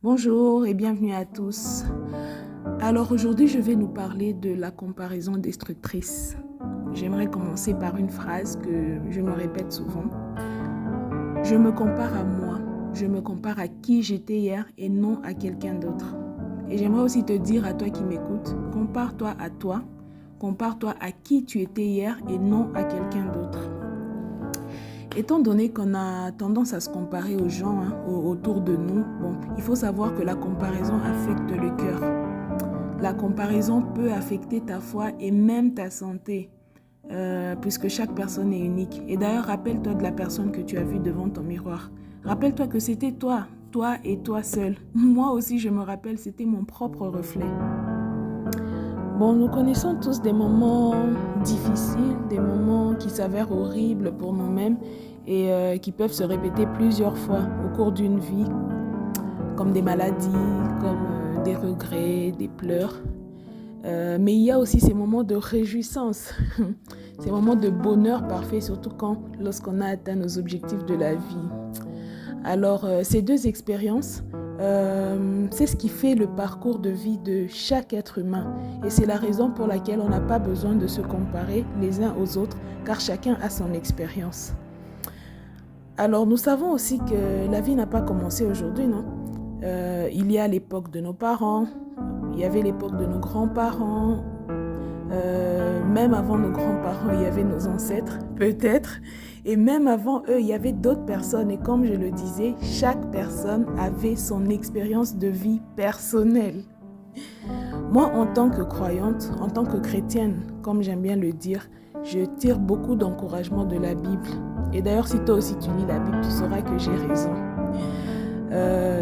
Bonjour et bienvenue à tous. Alors aujourd'hui, je vais nous parler de la comparaison destructrice. J'aimerais commencer par une phrase que je me répète souvent. Je me compare à moi, je me compare à qui j'étais hier et non à quelqu'un d'autre. Et j'aimerais aussi te dire à toi qui m'écoutes, compare-toi à toi, compare-toi à qui tu étais hier et non à quelqu'un d'autre. Étant donné qu'on a tendance à se comparer aux gens autour de nous, il faut savoir que la comparaison affecte le cœur. La comparaison peut affecter ta foi et même ta santé, puisque chaque personne est unique. Et d'ailleurs, rappelle-toi de la personne que tu as vue devant ton miroir. Rappelle-toi que c'était toi et toi seul. Moi aussi, je me rappelle, c'était mon propre reflet. Nous connaissons tous des moments difficiles, des moments qui s'avèrent horribles pour nous-mêmes et qui peuvent se répéter plusieurs fois au cours d'une vie, comme des maladies, comme des regrets, des pleurs. Mais il y a aussi ces moments de réjouissance, ces moments de bonheur parfait, surtout lorsqu'on a atteint nos objectifs de la vie. Alors, ces deux expériences, c'est ce qui fait le parcours de vie de chaque être humain. Et c'est la raison pour laquelle on n'a pas besoin de se comparer les uns aux autres, car chacun a son expérience. Alors, nous savons aussi que la vie n'a pas commencé aujourd'hui, non ? Il y a l'époque de nos parents, il y avait l'époque de nos grands-parents, même avant nos grands-parents, il y avait nos ancêtres, peut-être. Et même avant eux, il y avait d'autres personnes. Et comme je le disais, chaque personne avait son expérience de vie personnelle. Moi, en tant que croyante, en tant que chrétienne, comme j'aime bien le dire, je tire beaucoup d'encouragement de la Bible. Et d'ailleurs, si toi aussi tu lis la Bible, tu sauras que j'ai raison.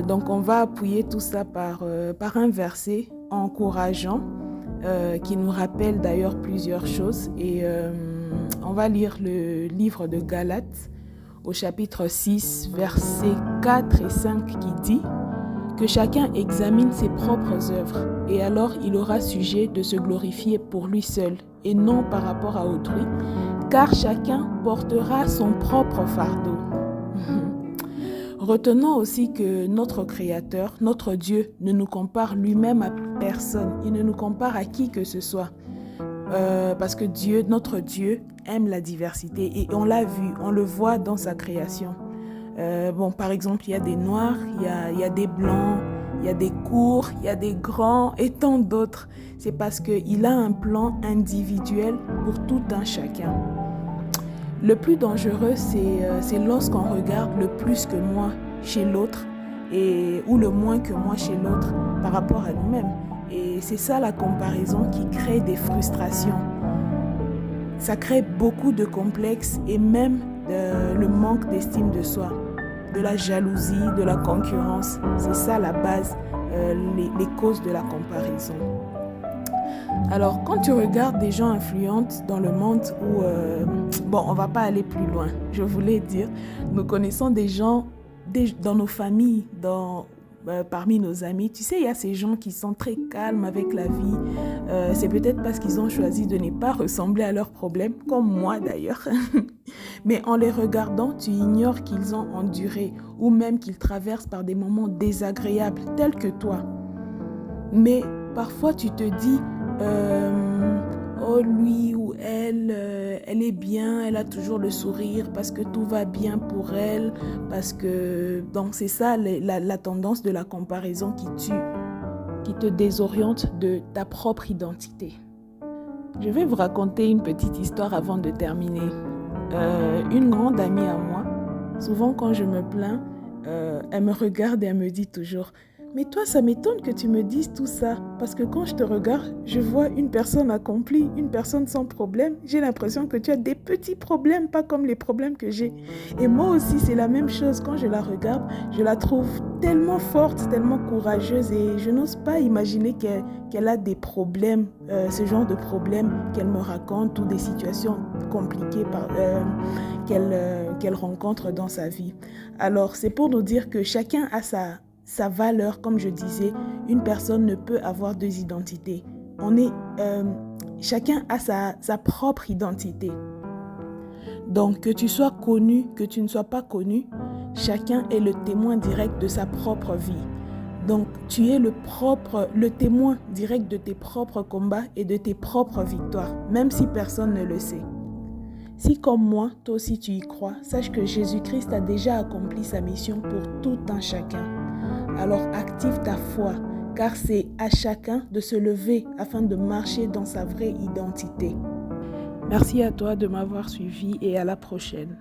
Donc, on va appuyer tout ça par un verset encourageant qui nous rappelle d'ailleurs plusieurs choses. Et on va lire le livre de Galates au chapitre 6, versets 4 et 5 qui dit que chacun examine ses propres œuvres et alors il aura sujet de se glorifier pour lui seul et non par rapport à autrui, car chacun portera son propre fardeau. Retenons aussi que notre Créateur, notre Dieu, ne nous compare lui-même à personne. Il ne nous compare à qui que ce soit. Parce que notre Dieu aime la diversité et on l'a vu, on le voit dans sa création. Par exemple, il y a des noirs, il y a des blancs, il y a des courts, il y a des grands et tant d'autres. C'est parce qu'il a un plan individuel pour tout un chacun. Le plus dangereux, c'est lorsqu'on regarde le plus que moi chez l'autre ou le moins que moi chez l'autre par rapport à nous-mêmes. Et c'est ça la comparaison qui crée des frustrations. Ça crée beaucoup de complexes et même le manque d'estime de soi, de la jalousie, de la concurrence. C'est ça la base, les causes de la comparaison. Alors, quand tu regardes des gens influentes dans le monde où, on va pas aller plus loin, je voulais dire, nous connaissons des gens dans nos familles, parmi nos amis. Tu sais, il y a ces gens qui sont très calmes avec la vie. C'est peut-être parce qu'ils ont choisi de ne pas ressembler à leurs problèmes, comme moi d'ailleurs. Mais en les regardant, tu ignores qu'ils ont enduré ou même qu'ils traversent par des moments désagréables tels que toi. Mais parfois, tu te dis... lui ou elle est bien, elle a toujours le sourire parce que tout va bien pour elle, parce que donc c'est ça la tendance de la comparaison qui te désoriente de ta propre identité. Je vais vous raconter une petite histoire avant de terminer. Une grande amie à moi, souvent quand je me plains, elle me regarde et elle me dit toujours: mais toi, ça m'étonne que tu me dises tout ça, parce que quand je te regarde, je vois une personne accomplie, une personne sans problème. J'ai l'impression que tu as des petits problèmes, pas comme les problèmes que j'ai. Et moi aussi, c'est la même chose. Quand je la regarde, je la trouve tellement forte, tellement courageuse, et je n'ose pas imaginer qu'elle a des problèmes, ce genre de problèmes qu'elle me raconte, ou des situations compliquées qu'elle rencontre dans sa vie. Alors, c'est pour nous dire que chacun a sa valeur. Comme je disais, une personne ne peut avoir deux identités. Chacun a sa propre identité. Donc, que tu sois connu, que tu ne sois pas connu, chacun est le témoin direct de sa propre vie. Donc, tu es le témoin direct de tes propres combats et de tes propres victoires, même si personne ne le sait. Si comme moi, toi aussi tu y crois, sache que Jésus-Christ a déjà accompli sa mission pour tout un chacun. Alors active ta foi, car c'est à chacun de se lever afin de marcher dans sa vraie identité. Merci à toi de m'avoir suivi et à la prochaine.